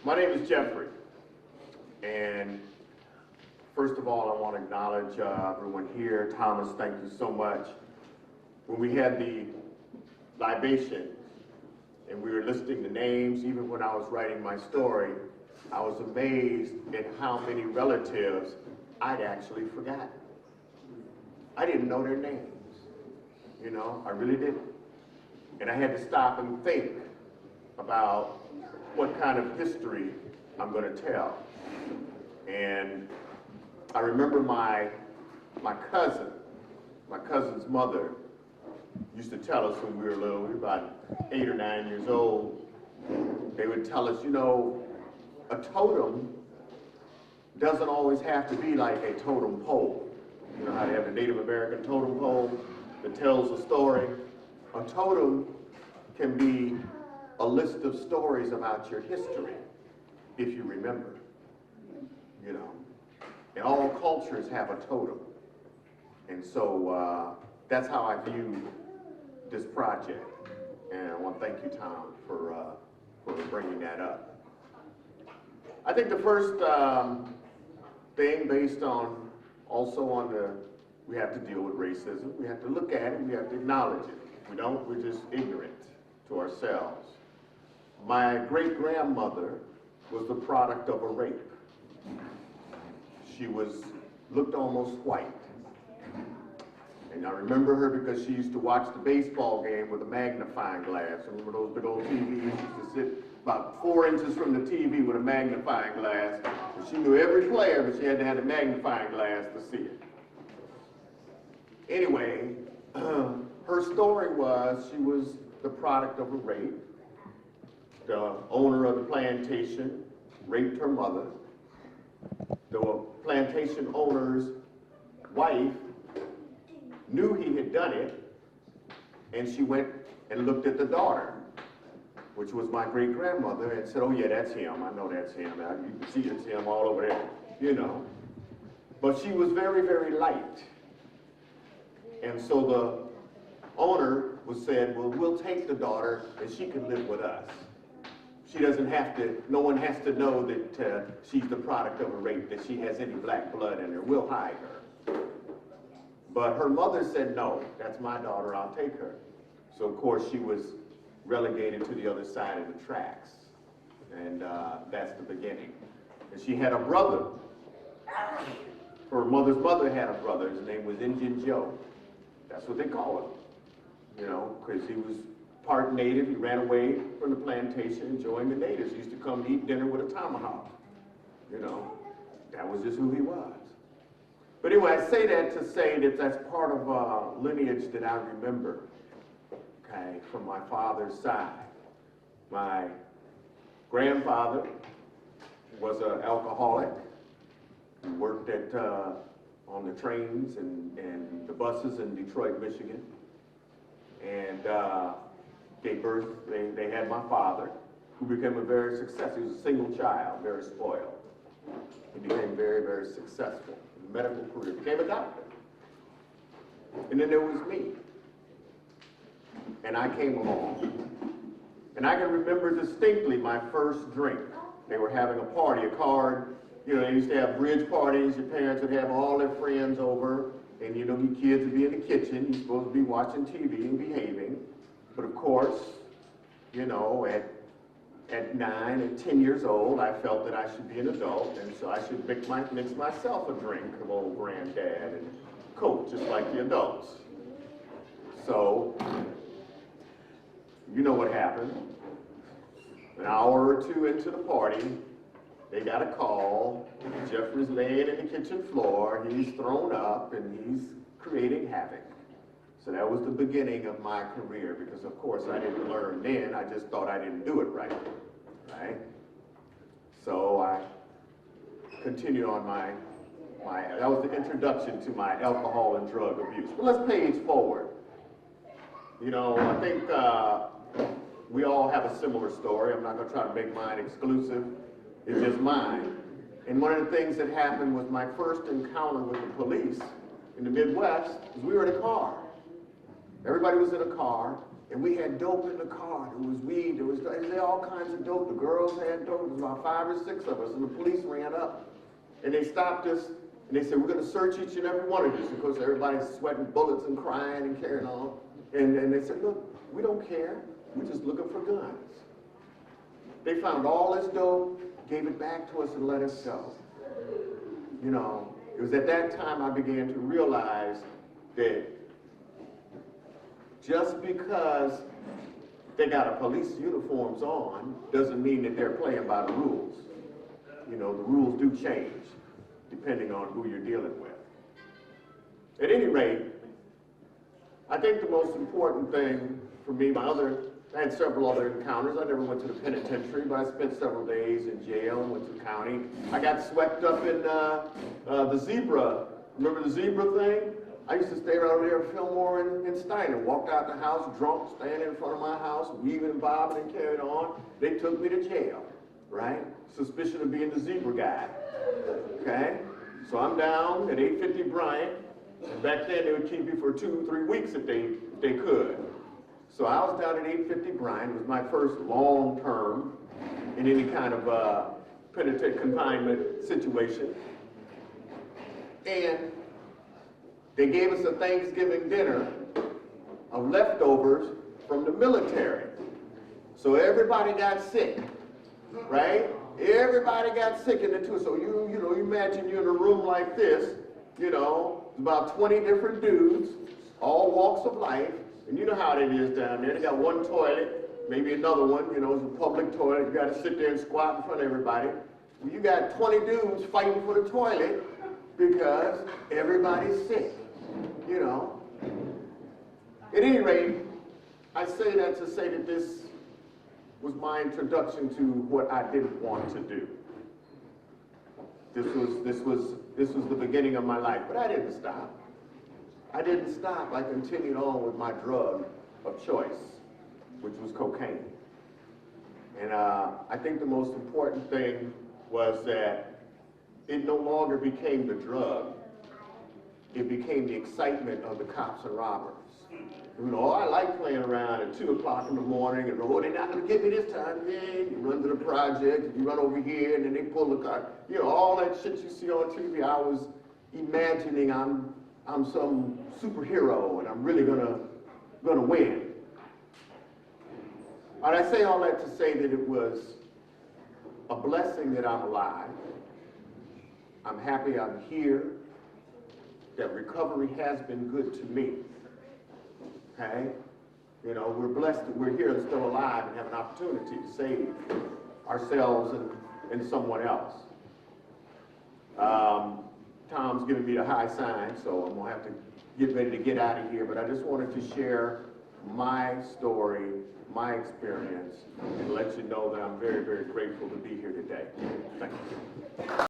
My name is Jeffrey, and first of all, I want to acknowledge everyone here. Thomas, thank you so much. When we had the libation and we were listing the names, even when I was writing my story, I was amazed at how many relatives I'd actually forgotten. I didn't know their names, you know, I really didn't. And I had to stop and think about what kind of history I'm going to tell. And I remember my cousin's mother used to tell us when we were little, we were about 8 or 9 years old, they would tell us, you know, a totem doesn't always have to be like a totem pole. You know how they have the Native American totem pole that tells a story? A totem can be a list of stories about your history, if you remember, you know. And all cultures have a totem. And so that's how I view this project. And I want to thank you, Tom, for bringing that up. I think the first thing, based on also on we have to deal with racism. We have to look at it, we have to acknowledge it. If we don't, we're just ignorant to ourselves. My great-grandmother was the product of a rape. She looked almost white. And I remember her because she used to watch the baseball game with a magnifying glass. Remember those big old TVs? She used to sit about 4 inches from the TV with a magnifying glass. And she knew every player, but she had to have a magnifying glass to see it. Anyway, her story was she was the product of a rape. The owner of the plantation raped her mother. The plantation owner's wife knew he had done it, and she went and looked at the daughter, which was my great-grandmother, and said, oh yeah, that's him, I know that's him, you can see it's him all over there, you know. But she was very, very light. And so the owner said, well, we'll take the daughter and she can live with us. She doesn't have to, no one has to know that she's the product of a rape, that she has any black blood in her, we'll hide her. But her mother said, no, that's my daughter, I'll take her. So of course she was relegated to the other side of the tracks. And that's the beginning. And she had a brother. Her mother's mother had a brother, his name was Indian Joe. That's what they call him, you know, because he was part native. He ran away from the plantation and joined the natives. He used to come to eat dinner with a tomahawk, you know. That was just who he was. But anyway, I say that to say that that's part of a lineage that I remember, okay, from my father's side. My grandfather was an alcoholic. He worked on the trains and the buses in Detroit, Michigan, and gave birth. They had my father, who became a very successful. He was a single child, very spoiled. He became very, very successful. Medical career, became a doctor. And then there was me. And I came along. And I can remember distinctly my first drink. They were having a party, a card, you know, they used to have bridge parties, your parents would have all their friends over, and you know, your kids would be in the kitchen, you're supposed to be watching TV and behaving. But of course, you know, at 9 and 10 years old, I felt that I should be an adult, and so I should mix myself a drink of old granddad and Coke, just like the adults. So, you know what happened. An hour or two into the party, they got a call. Jeffrey's laying in the kitchen floor, he's thrown up, and he's creating havoc. So that was the beginning of my career, because of course I didn't learn then, I just thought I didn't do it right? So I continued on that was the introduction to my alcohol and drug abuse. But let's page forward. You know, I think we all have a similar story. I'm not gonna try to make mine exclusive, it's just mine. And one of the things that happened was my first encounter with the police in the Midwest was we were in a car. Everybody was in a car, And we had dope in the car. There was weed, there was all kinds of dope. The girls had dope. There was about 5 or 6 of us, and the police ran up. And they stopped us, and they said, we're going to search each and every one of you. Of course, everybody's sweating bullets and crying and carrying on. And they said, look, we don't care. We're just looking for guns. They found all this dope, gave it back to us, and let us go. You know, it was at that time I began to realize that just because they got a police uniforms on doesn't mean that they're playing by the rules. You know, the rules do change depending on who you're dealing with. At any rate, I think the most important thing for me, I had several other encounters. I never went to the penitentiary, but I spent several days in jail, went to the county. I got swept up in the zebra. Remember the zebra thing? I used to stay right over there at Fillmore and Steiner. Walked out the house drunk, standing in front of my house, weaving and bobbing and carrying on. They took me to jail, right? Suspicion of being the zebra guy, okay? So I'm down at 850 Bryant, and back then they would keep you for 2 or 3 weeks if they could. So I was down at 850 Bryant. It was my first long term in any kind of penitentiary confinement situation. And they gave us a Thanksgiving dinner of leftovers from the military. So everybody got sick, right? Everybody got sick in the two. So you imagine you're in a room like this, you know, about 20 different dudes, all walks of life, and you know how it is down there. They got one toilet, maybe another one, you know, it's a public toilet. You got to sit there and squat in front of everybody. Well, you got 20 dudes fighting for the toilet because everybody's sick. You know. At any rate, I say that to say that this was my introduction to what I didn't want to do. This was the beginning of my life, but I didn't stop. I didn't stop. I continued on with my drug of choice, which was cocaine. And I think the most important thing was that it no longer became the drug. It became the excitement of the cops and robbers. You know, I like playing around at 2 o'clock in the morning and, oh, they're not going to get me this time. Yeah, you run to the project, you run over here, and then they pull the car. You know, all that shit you see on TV, I was imagining I'm some superhero and I'm really gonna win. And I say all that to say that it was a blessing that I'm alive. I'm happy I'm here. That recovery has been good to me, okay? You know, we're blessed that we're here and still alive and have an opportunity to save ourselves and someone else. Tom's giving me the high sign, so I'm gonna have to get ready to get out of here, but I just wanted to share my story, my experience, and let you know that I'm very, very grateful to be here today. Thank you.